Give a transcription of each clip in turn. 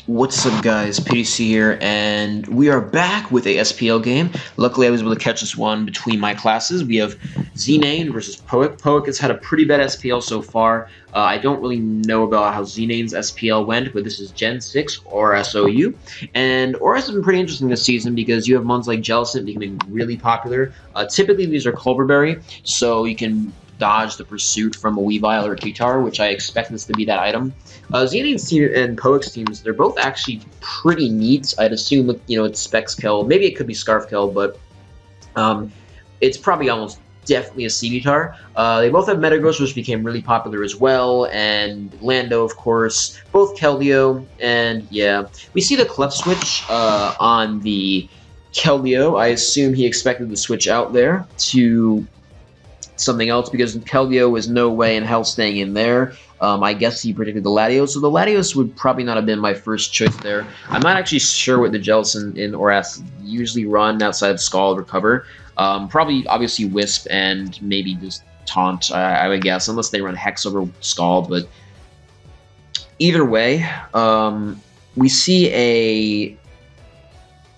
What's up, guys? PDC here, and we are back with a SPL game. Luckily, I was able to catch this one between my classes. We have ZNain versus Poek. Poek has had a pretty bad SPL so far. I don't really know about how ZNain's SPL went, but this is Gen 6 ORAS. And ORAS has been pretty interesting this season because you have mons like Jellicent becoming really popular. Typically, these are Culverberry, so you can dodge the pursuit from a Weavile or a Kitar, which I expect this to be that item. ZNain's team and Poek's teams, they're both actually pretty neat. I'd assume, it's Specs Kill. Maybe it could be Scarf Kill, but it's probably almost definitely a Scimitar. They both have Metagross, which became really popular as well, and Lando, of course, both Keldeo, and yeah. We see the Clef switch on the Keldeo. I assume he expected the switch out there to something else because Keldeo was no way in hell staying in there. I guess he predicted the Latios, so the Latios would probably not have been my first choice there. I'm not actually sure what the Jellicent in ORAS usually run outside of Scald or Cover. Probably, obviously, Wisp and maybe just Taunt, I would guess, unless they run Hex over Scald, but either way, we see a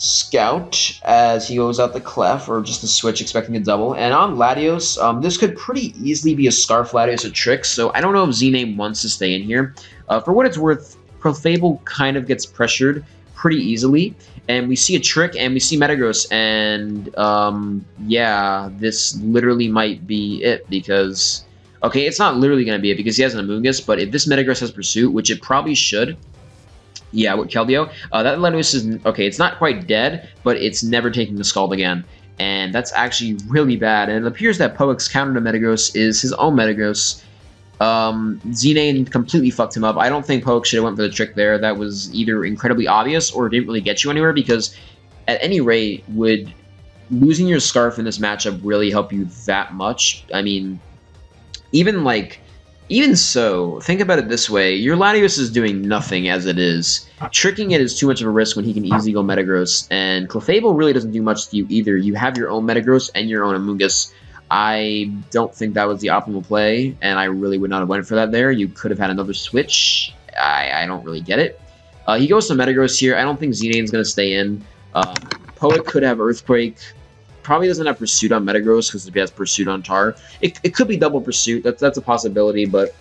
Scout as he goes out the Clef, or just a switch expecting a double. And on Latios, this could pretty easily be a Scarf Latios or Trick, so I don't know if ZNain wants to stay in here. For what it's worth, Clefable kind of gets pressured pretty easily, and we see a Trick, and we see Metagross, and yeah, this literally might be it, because... Okay, it's not literally going to be it, because he has an Amoonguss, but if this Metagross has Pursuit, which it probably should... Yeah, with Keldeo. That Latios is... Okay, it's not quite dead, but it's never taking the Scald again. And that's actually really bad. And it appears that Poek's counter to Metagross is his own Metagross. ZNain completely fucked him up. I don't think Poek should have went for the trick there. That was either incredibly obvious or didn't really get you anywhere, because at any rate, would losing your Scarf in this matchup really help you that much? I mean, even so, think about it this way. Your Latios is doing nothing as it is. Tricking it is too much of a risk when he can easily go Metagross, and Clefable really doesn't do much to you either. You have your own Metagross and your own Amoonguss. I don't think that was the optimal play, and I really would not have went for that there. You could have had another switch. I don't really get it. He goes to Metagross here. I don't think ZNain's going to stay in. Poek could have Earthquake. Probably doesn't have Pursuit on Metagross because if he has Pursuit on Tar. It could be double Pursuit. That's a possibility, but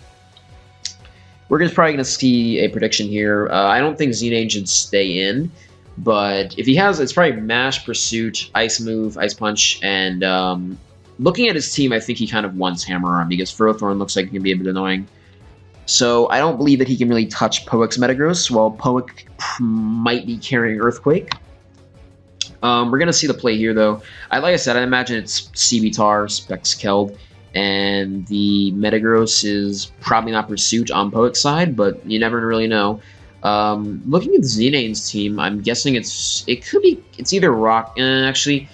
we're probably going to see a prediction here. I don't think ZNain should stay in, but if he has, it's probably Mash, Pursuit, Ice Move, Ice Punch, and looking at his team, I think he kind of wants Hammer Arm because Ferrothorn looks like it can be a bit annoying. So I don't believe that he can really touch Poek's Metagross, while Poek might be carrying Earthquake. We're going to see the play here, though. Like I said, I imagine it's Scimitar, Specs Keld, and the Metagross is probably not Pursuit on Poek's side, but you never really know. Looking at ZNain's team, I'm guessing it's either Rock... actually,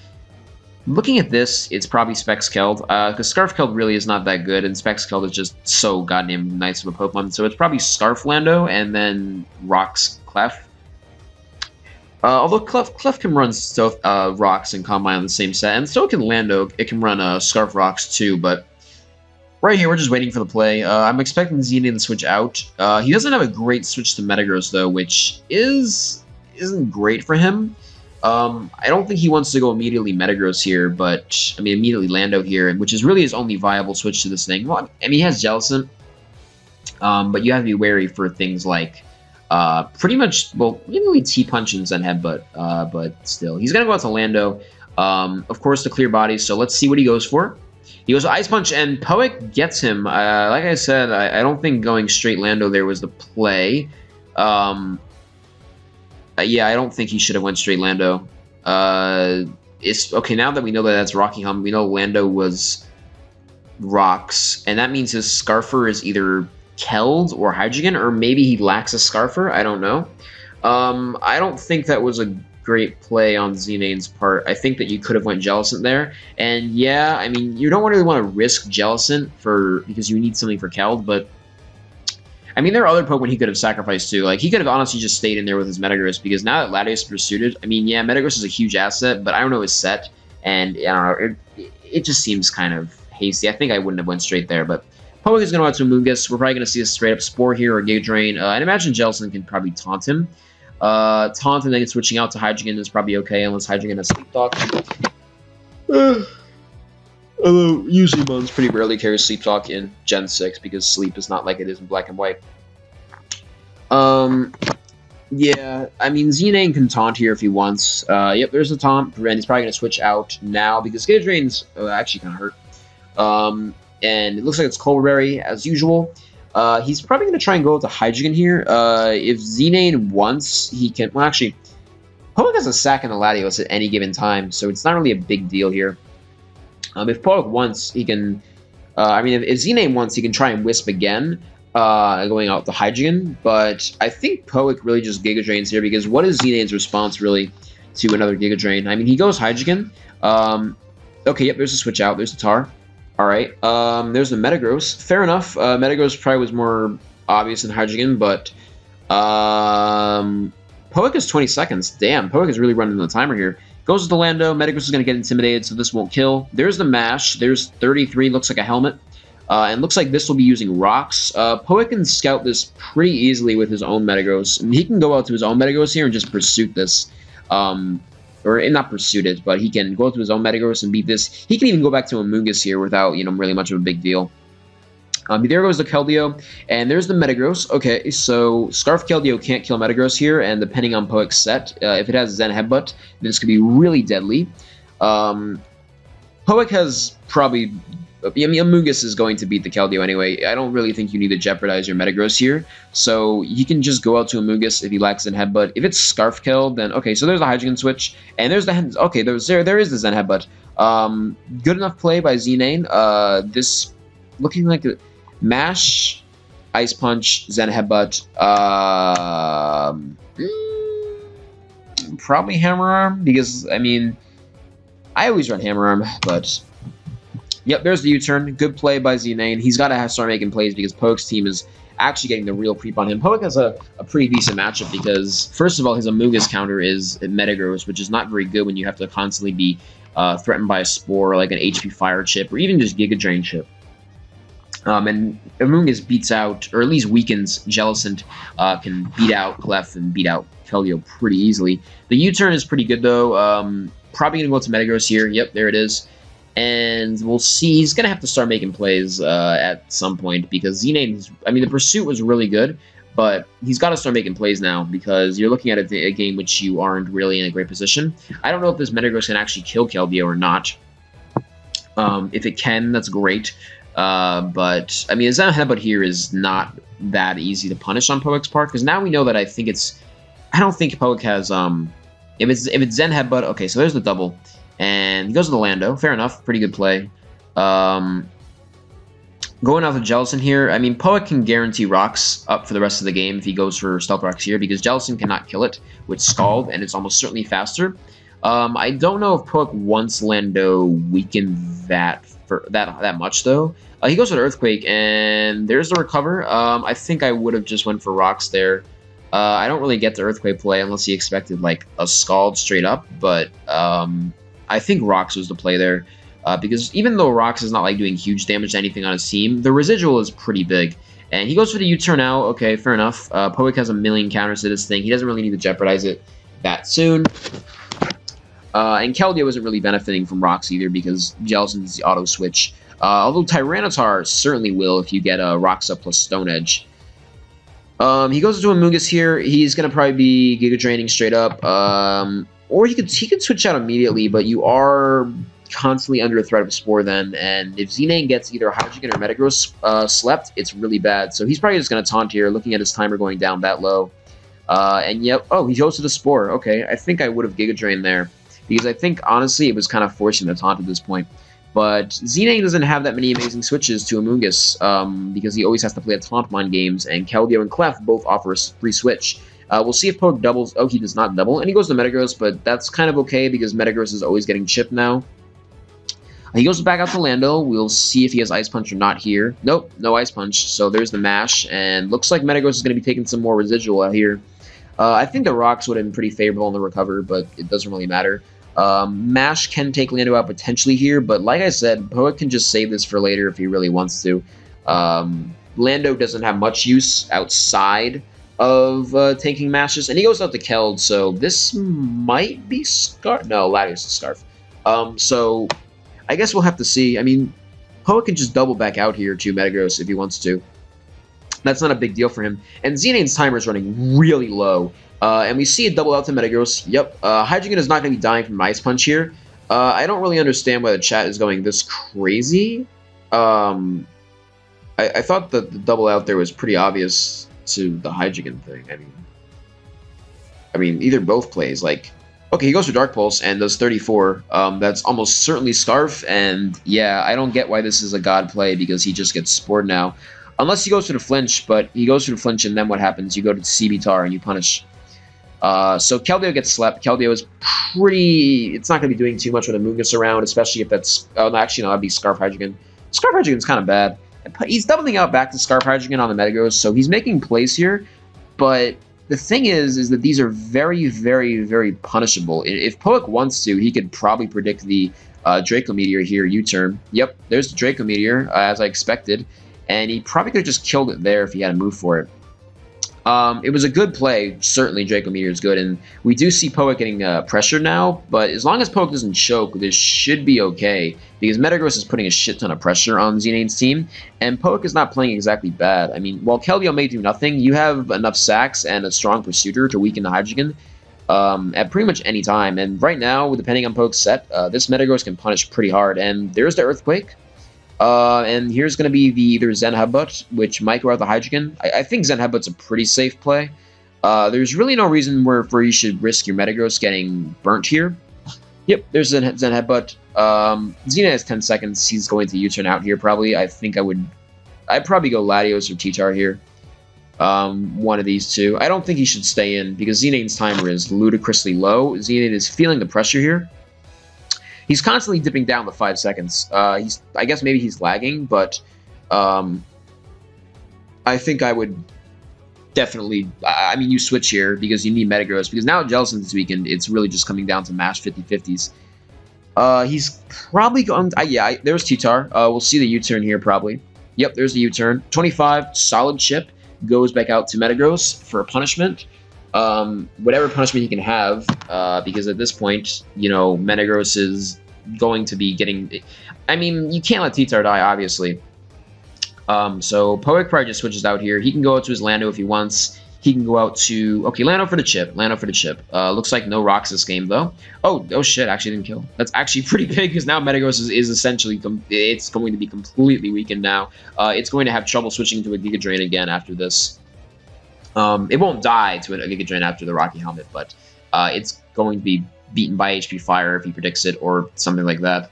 looking at this, it's probably Specs Keld, because Scarf Keld really is not that good, and Specs Keld is just so goddamn nice of a Pokemon, so it's probably Scarf Lando, and then Rock's Clef. Although Clef can run Rocks and Combine on the same set, and so can Lando. It can run Scarf Rocks too, but right here we're just waiting for the play. I'm expecting ZNain to switch out. He doesn't have a great switch to Metagross, though, which isn't great for him. I don't think he wants to go immediately Metagross here, but, I mean, immediately Lando here, which is really his only viable switch to this thing. Well, I mean, he has Jellicent, but you have to be wary for things like... pretty much, well, maybe T-Punch and Zen Headbutt, but still. He's going to go out to Lando, of course, to clear bodies, so let's see what he goes for. He goes to Ice Punch, and Poek gets him. Like I said, I don't think going straight Lando there was the play. Yeah, I don't think he should have went straight Lando. Okay, now that we know that that's Rocky Hum, we know Lando was Rocks, and that means his Scarfer is either... Keld or Hydreigon, or maybe he lacks a Scarfer, I don't know. I don't think that was a great play on ZNain's part. I think that you could have went Jellicent there, and yeah, I mean, you don't really want to risk Jellicent because you need something for Keld, but I mean, there are other Pokemon he could have sacrificed too. Like, he could have honestly just stayed in there with his Metagross, because now that Latios is pursuited, I mean, yeah, Metagross is a huge asset, but I don't know his set, and I don't know, it just seems kind of hasty. I think I wouldn't have went straight there, but Poek is going to go out to Amoonguss. We're probably going to see a straight-up Spore here or Gate Drain. I'd imagine Jellicent can probably taunt him. Taunt and then switching out to Hydrogen is probably okay, unless Hydrogen has Sleep Talk. Although, usually Mons pretty rarely carries Sleep Talk in Gen 6, because Sleep is not like it is in Black and White. Yeah, I mean, ZNain can taunt here if he wants. Yep, there's a taunt, and he's probably going to switch out now, because Giga Drain's actually kind of hurt. And it looks like it's Colberry, as usual. He's probably going to try and go with the Hydrogen here. If ZNain wants, he can... Well, actually, Poek has a sack in the Latios at any given time, so it's not really a big deal here. If Poek wants, he can... I mean, if ZNain wants, he can try and Wisp again, going out the Hydrogen. But I think Poek really just Giga Drains here, because what is ZNain's response, really, to another Giga Drain? I mean, he goes Hydrogen. Okay, yep, there's a switch out. There's the Tar. All right, there's the Metagross. Fair enough. Metagross probably was more obvious than Hydrogen, but Poek is 20 seconds. Damn, Poek is really running the timer here. Goes to the Lando. Metagross is going to get intimidated, so this won't kill. There's the Mash. There's 33. Looks like a helmet. And looks like this will be using Rocks. Poek can scout this pretty easily with his own Metagross. I mean, he can go out to his own Metagross here and just pursuit this. Or not pursuit it, but he can go to his own Metagross and beat this. He can even go back to Amoonguss here without, really much of a big deal. There goes the Keldeo, and there's the Metagross. Okay, so Scarf Keldeo can't kill Metagross here, and depending on Poek's set, if it has Zen Headbutt, this could be really deadly. Poek has probably... I mean, Amoonguss is going to beat the Keldeo anyway. I don't really think you need to jeopardize your Metagross here. So he can just go out to Amoonguss if he lacks Zen Headbutt. If it's Scarf Keld, then okay, so there's the Hydrogen switch. And there's the... Okay, there is the Zen Headbutt. Good enough play by ZNain. This looking like a Mash, Ice Punch, Zen Headbutt. Probably Hammer Arm, because, I mean, I always run Hammer Arm, but... Yep, there's the U-turn. Good play by ZNain. He's got to start making plays because Poek's team is actually getting the real creep on him. Poek has a pretty decent matchup because, first of all, his Amoonguss counter is Metagross, which is not very good when you have to constantly be threatened by a Spore, like an HP Fire chip, or even just Giga Drain chip. And Amoonguss beats out, or at least weakens, Jellicent, can beat out Clef and beat out Keldeo pretty easily. The U-turn is pretty good, though. Probably going to go to Metagross here. Yep, there it is. And we'll see. He's going to have to start making plays at some point because ZNain, I mean, the pursuit was really good, but he's got to start making plays now because you're looking at a game which you aren't really in a great position. I don't know if this Metagross can actually kill Keldeo or not. If it can, that's great. But, I mean, Zen Headbutt here is not that easy to punish on Poek's part because now we know that I don't think Poek has, if it's Zen Headbutt, okay, so there's the double. And he goes to the Lando. Fair enough. Pretty good play. Going out to Jellicent here. I mean, Poek can guarantee Rocks up for the rest of the game if he goes for Stealth Rocks here because Jellicent cannot kill it with Scald, and it's almost certainly faster. I don't know if Poek wants Lando weaken that much, though. He goes to the Earthquake, and there's the Recover. I think I would have just went for Rocks there. I don't really get the Earthquake play unless he expected, like, a Scald straight up, but... I think Rocks was the play there, because even though Rocks is not like doing huge damage to anything on his team, the residual is pretty big. And he goes for the U-turn now. Okay, fair enough. Poek has a million counters to this thing. He doesn't really need to jeopardize it that soon. And Keldeo isn't really benefiting from Rocks either because Jellicent's the auto switch. Although Tyranitar certainly will if you get a Rocks up plus Stone Edge. He goes into Amoonguss here. He's going to probably be Giga Draining straight up. Or he could switch out immediately, but you are constantly under a threat of Spore then, and if ZNain gets either Hydrogen or Metagross slept, it's really bad. So he's probably just going to taunt here, looking at his timer going down that low. And yep, oh, he goes to the Spore. Okay, I think I would have Giga Drained there, because I think, honestly, it was kind of forcing the taunt at this point. But ZNain doesn't have that many amazing switches to Amoonguss, because he always has to play a taunt mind games, and Keldeo and Clef both offer a free switch. We'll see if Poek doubles. Oh, he does not double. And he goes to Metagross, but that's kind of okay because Metagross is always getting chipped now. He goes back out to Lando. We'll see if he has Ice Punch or not here. Nope, no Ice Punch. So there's the Mash. And looks like Metagross is going to be taking some more residual out here. I think the Rocks would have been pretty favorable in the Recover, but it doesn't really matter. Mash can take Lando out potentially here, but like I said, Poek can just save this for later if he really wants to. Lando doesn't have much use outside taking mashes, and he goes out to Keld, so this might be Scarf. No, Latios is Scarf. So I guess we'll have to see. I mean, Poek can just double back out here to Metagross if he wants to. That's not a big deal for him. And ZNain's timer is running really low. And we see a double out to Metagross. Yep, Hydreigon is not going to be dying from Ice Punch here. I don't really understand why the chat is going this crazy. I thought that the double out there was pretty obvious to the Hydreigon thing. I mean, either both plays. Like, okay, he goes for Dark Pulse and does 34. That's almost certainly Scarf. And yeah, I don't get why this is a God play because he just gets Spored now. Unless he goes for the flinch, but he goes for the flinch, and then what happens? You go to Scimitar and you punish. So Keldeo gets slept. Keldeo is pretty... It's not going to be doing too much with a Amoonguss around, especially if that's... Oh, no, actually, no, that'd be Scarf Hydreigon. Scarf Hydreigon's kind of bad. He's doubling out back to Scarf Hydreigon on the Metagross, so he's making plays here. But the thing is that these are very, very, very punishable. If Poek wants to, he could probably predict the Draco Meteor here, U-turn. Yep, there's the Draco Meteor, as I expected. And he probably could have just killed it there if he had a move for it. It was a good play. Certainly, Draco Meteor is good. And we do see Poek getting pressured now. But as long as Poek doesn't choke, this should be okay. Because Metagross is putting a shit ton of pressure on ZNain's team. And Poek is not playing exactly bad. I mean, while Keldeo may do nothing, you have enough sacks and a strong Pursuiter to weaken the Hydreigon at pretty much any time. And right now, depending on Poek's set, this Metagross can punish pretty hard. And there's the Earthquake. And here's going to be the either Zen Headbutt, which might go out the Hydreigon. I think Zen Headbutt's a pretty safe play. There's really no reason where you should risk your Metagross getting burnt here. Yep, there's Zen Headbutt. Xena has 10 seconds. He's going to U-turn out here probably. I'd probably go Latios or T-Tar here. One of these two. I don't think he should stay in because ZNain's timer is ludicrously low. ZNain is feeling the pressure here. He's constantly dipping down to 5 seconds. I guess maybe he's lagging, but I think I would definitely... I mean, you switch here because you need Metagross. Because now Jellicent's weakened, it's really just coming down to mash 50-50s. He's probably going... yeah, there's T-Tar. We'll see the U-turn here probably. Yep, there's the U-turn. 25, solid chip. Goes back out to Metagross for a punishment. Whatever punishment he can have, because at this point, you know, Metagross is going to be getting... I mean, you can't let T-Tar die, obviously. So Poek probably just switches out here. He can go out to his Lando if he wants. He can go out to... Okay, Lando for the chip. Lando for the chip. Looks like no rocks this game, though. Oh shit, actually didn't kill. That's actually pretty big, because now Metagross is essentially... It's going to be completely weakened now. It's going to have trouble switching to a Giga Drain again after this. It won't die to a Giga Drain after the Rocky Helmet, but it's going to be beaten by HP Fire if he predicts it, or something like that.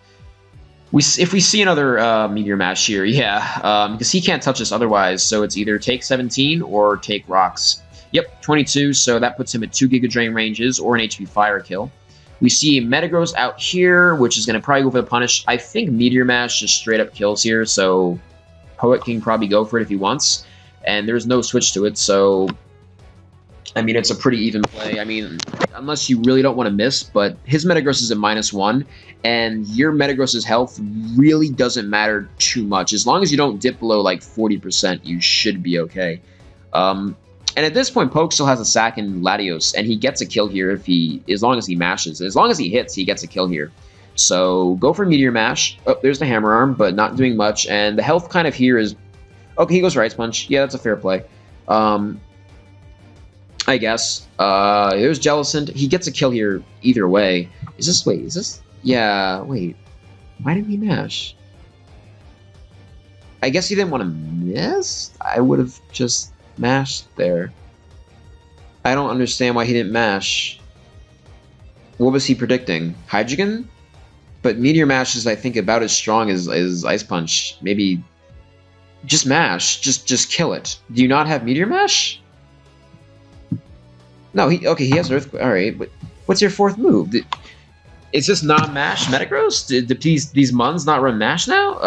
If we see another Meteor Mash here, yeah, because he can't touch us otherwise, so it's either take 17 or take Rocks. Yep, 22, so that puts him at 2 Giga Drain ranges or an HP Fire kill. We see Metagross out here, which is going to probably go for the punish. I think Meteor Mash just straight up kills here, so Poek can probably go for it if he wants. And there's no switch to it, so... I mean, it's a pretty even play. I mean, unless you really don't want to miss, but his Metagross is at -1, and your Metagross's health really doesn't matter too much. As long as you don't dip below, like, 40%, you should be okay. And at this point, Poek still has a sack in Latios, and he gets a kill here as long as he mashes. As long as he hits, he gets a kill here. So, go for Meteor Mash. Oh, there's the Hammer Arm, but not doing much, and the health kind of here is... Okay, he goes for Ice Punch. Yeah, that's a fair play. I guess. There's Jellicent. He gets a kill here either way. Yeah, wait. Why didn't he mash? I guess he didn't want to miss? I would have just mashed there. I don't understand why he didn't mash. What was he predicting? Hydreigon? But Meteor Mash is, I think, about as strong as Ice Punch. Maybe... Just mash. Just kill it. Do you not have Meteor Mash? No, he has Earthquake. Alright, but what's your fourth move? Is this non-mash Metagross? Did these Muns not run mash now?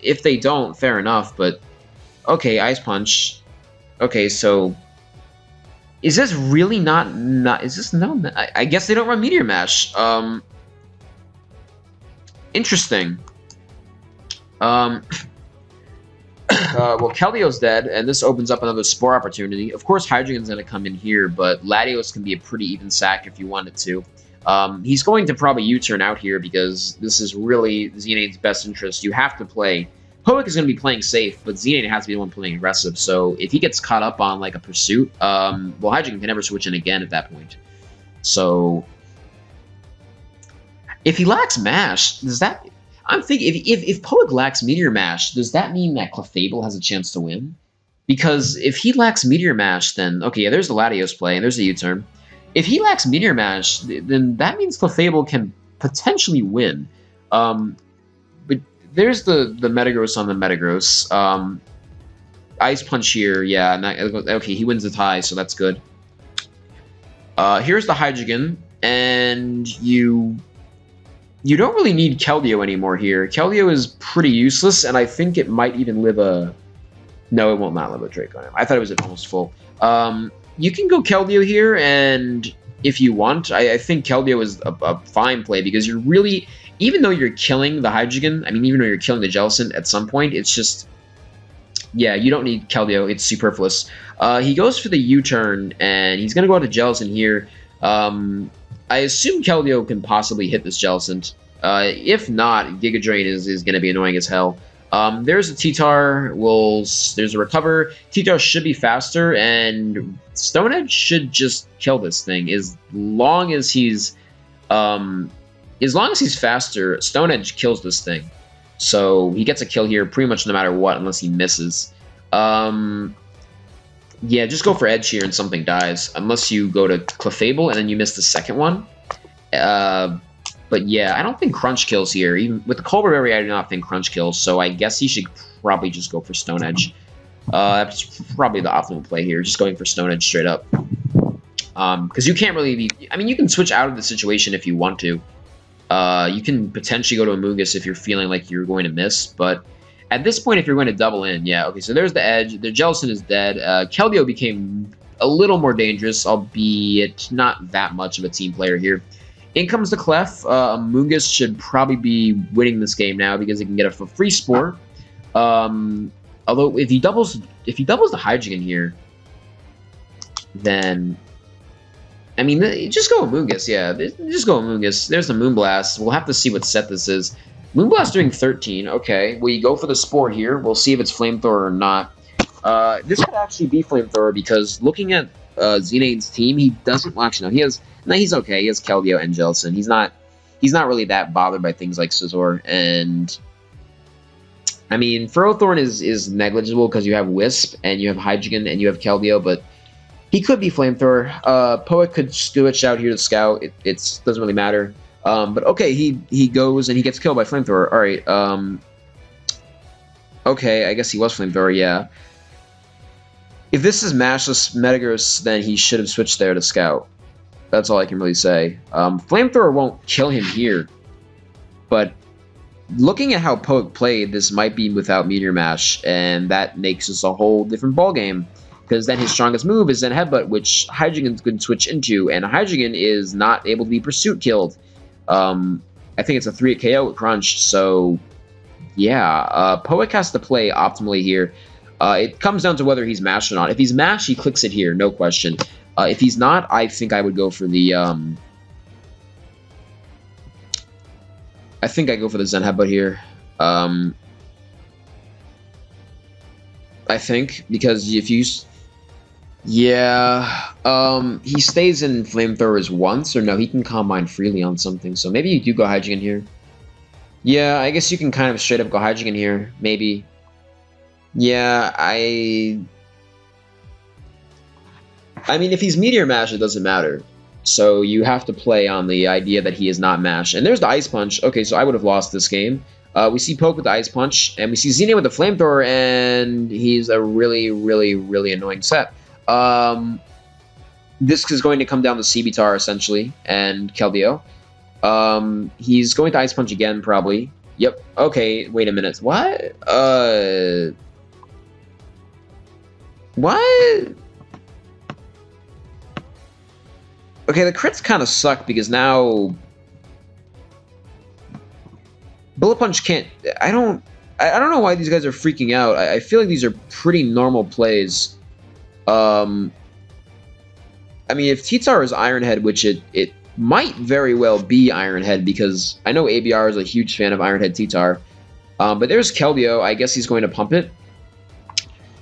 If they don't, fair enough, but... Okay, Ice Punch. Okay, so... Is this really not... Is this no... I guess they don't run Meteor Mash. Interesting. Well, Keldio's dead, and this opens up another Spore opportunity. Of course, Hydreigon's going to come in here, but Latios can be a pretty even sack if you wanted to. He's going to probably U-turn out here because this is really ZNain's best interest. You have to play. Poek is going to be playing safe, but ZNain has to be the one playing aggressive. So if he gets caught up on like a pursuit, well, Hydreigon can never switch in again at that point. So if he lacks Mash, does that... I'm thinking, if Poek lacks Meteor Mash, does that mean that Clefable has a chance to win? Because if he lacks Meteor Mash, then... Okay, yeah, there's the Latios play, and there's the U-turn. If he lacks Meteor Mash, then that means Clefable can potentially win. But there's the Metagross on the Metagross. Ice Punch here, yeah. Okay, he wins the tie, so that's good. Here's the Hydreigon, and you don't really need Keldeo anymore here. Keldeo is pretty useless, and I think it might even live a... No, it will not live a Draco on him. I thought it was at almost full. You can go Keldeo here, and if you want, I think Keldeo is a fine play, because you're really... Even though you're killing the Hydreigon, I mean, even though you're killing the Jellicent at some point, it's just... Yeah, you don't need Keldeo. It's superfluous. He goes for the U-turn, and he's going to go out to Jellicent here. I assume Keldeo can possibly hit this Jellicent. If not, Giga Drain is going to be annoying as hell. There's a T-Tar. There's a Recover. T-Tar should be faster, and Stone Edge should just kill this thing. As long as he's faster, Stone Edge kills this thing. So he gets a kill here pretty much no matter what, unless he misses. Yeah, just go for Edge here and something dies. Unless you go to Clefable and then you miss the second one. But yeah, I don't think Crunch kills here. Even with the Culver Berry, I do not think Crunch kills. So I guess he should probably just go for Stone Edge. That's probably the optimal play here. Just going for Stone Edge straight up. Because you can't really be... I mean, you can switch out of the situation if you want to. You can potentially go to Amoonguss if you're feeling like you're going to miss, but at this point, if you're going to double in, yeah, okay, so there's the Edge. The Jellicent is dead. Keldeo became a little more dangerous, albeit not that much of a team player here. In comes the Clef. Amoonguss should probably be winning this game now because he can get a free Spore. Although if he doubles the Hydreigon here, then... I mean, just go Amoonguss, yeah. Just go Amoonguss. There's the Moonblast. We'll have to see what set this is. Moonblast doing 13. Okay. We go for the Spore here. We'll see if it's Flamethrower or not. This could actually be Flamethrower because looking at ZNain's team, he doesn't... Well, actually, no. He's okay. He has Keldeo and Jellicent. He's not really that bothered by things like Scizor. And... I mean, Ferrothorn is negligible because you have Wisp and you have Hydreigon and you have Keldeo, but... He could be Flamethrower. Poek could switch out here to Scout. It doesn't really matter. But okay, he goes and he gets killed by Flamethrower. All right. Okay, I guess he was Flamethrower, yeah. If this is Mashless Metagross, then he should have switched there to Scout. That's all I can really say. Flamethrower won't kill him here. But looking at how Poek played, this might be without Meteor Mash, and that makes this a whole different ballgame. Because then his strongest move is Zen Headbutt, which Hydreigon can switch into, and Hydreigon is not able to be pursuit killed. I think it's a 3-hit KO with Crunch, so yeah. Poek has to play optimally here. It comes down to whether he's mashed or not. If he's mashed, he clicks it here, no question. If he's not, I think I would go for the... I think I go for the Zen Headbutt here. I think, because if you... Yeah, he stays in Flamethrowers once, or no, he can Combine freely on something, so maybe you do go Hydreigon here. Yeah, I guess you can kind of straight up go Hydreigon here, maybe. Yeah, I mean, if he's Meteor Mash, it doesn't matter. So you have to play on the idea that he is not Mash. And there's the Ice Punch. Okay, so I would have lost this game. We see Poke with the Ice Punch, and we see ZNain with the Flamethrower, and he's a really, really, really annoying set. This is going to come down to Cibitar, essentially, and Keldeo. He's going to Ice Punch again, probably. Yep. Okay, wait a minute. What? What? Okay, the crits kind of suck because now... Bullet Punch can't... I don't... I don't know why these guys are freaking out. I feel like these are pretty normal plays. I mean, if T-Tar is Ironhead, which it might very well be Ironhead, because I know ABR is a huge fan of Ironhead T-Tar. But there's Kelbio. I guess he's going to pump it.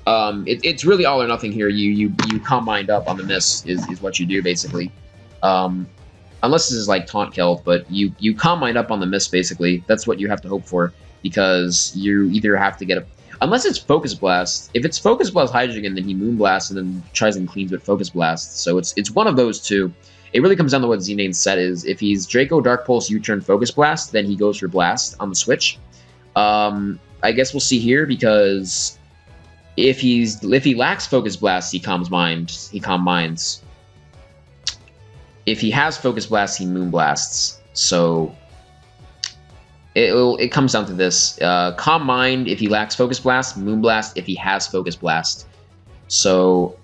It's really all or nothing here. You combined up on the miss is what you do, basically. Unless this is like taunt Keld, but you combine up on the miss, basically. That's what you have to hope for, because you either have to get a... Unless it's Focus Blast. If it's Focus Blast Hydreigon, then he Moonblasts and then tries and cleans with Focus Blast. So it's one of those two. It really comes down to what ZNain's set is. If he's Draco, Dark Pulse, U-turn, Focus Blast, then he goes for Blast on the switch. I guess we'll see here, because if he lacks Focus Blast, he Calm Minds. If he has Focus Blast, he Moonblasts. So it comes down to this. Calm Mind if he lacks Focus Blast, Moonblast if he has Focus Blast. So,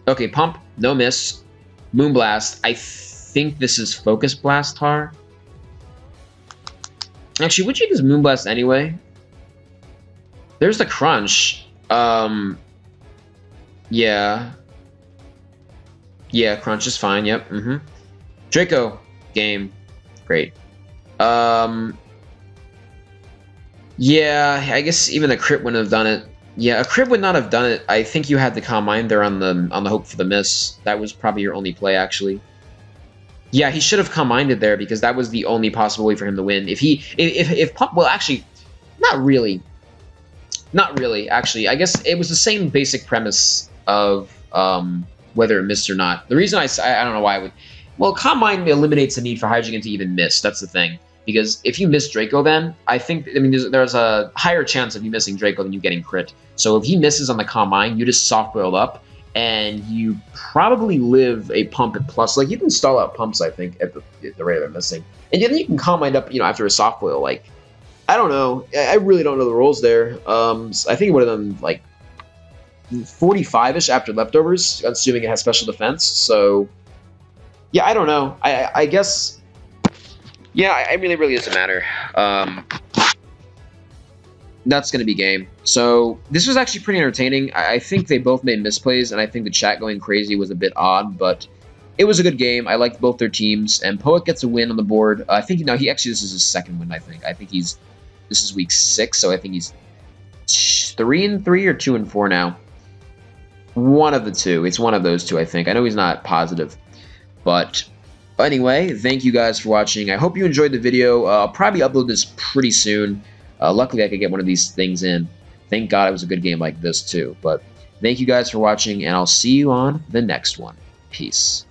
okay, Pump, no miss. Moonblast, I think this is Focus Blast Tar. Actually, would you use Moonblast anyway? There's the Crunch. Yeah. Yeah, Crunch is fine, yep. Draco, game. Great. Yeah, I guess even a crit wouldn't have done it. Yeah, a crit would not have done it. I think you had the Calm Mind there on the hope for the miss. That was probably your only play, actually. Yeah, he should have Calm Minded there, because that was the only possible way for him to win. If Pump, well, actually, not really. Not really, actually. I guess it was the same basic premise of whether it missed or not. The reason I don't know why I would... Well, Calm Mind eliminates the need for Hydreigon to even miss. That's the thing. Because if you miss Draco, then I mean, there's a higher chance of you missing Draco than you getting crit. So if he misses on the Calm Mind, you just soft boiled up, and you probably live a Pump at plus. Like, you can stall out pumps, I think, at the rate they're missing, and then you can Calm Mind up, after a soft boil. Like, I don't know. I really don't know the rules there. I think it would have done like 45-ish after leftovers, assuming it has special defense. So, yeah, I don't know. I guess. Yeah, it really doesn't matter. That's going to be game. So this was actually pretty entertaining. I think they both made misplays, and I think the chat going crazy was a bit odd, but it was a good game. I liked both their teams, and Poek gets a win on the board. I think this is his second win. I think this is week 6, so I think he's 3-3 or 2-4 now. One of the two. It's one of those two, I think. I know he's not positive, but anyway, thank you guys for watching. I hope you enjoyed the video. I'll probably upload this pretty soon. Luckily, I could get one of these things in. Thank God it was a good game like this, too. But thank you guys for watching, and I'll see you on the next one. Peace.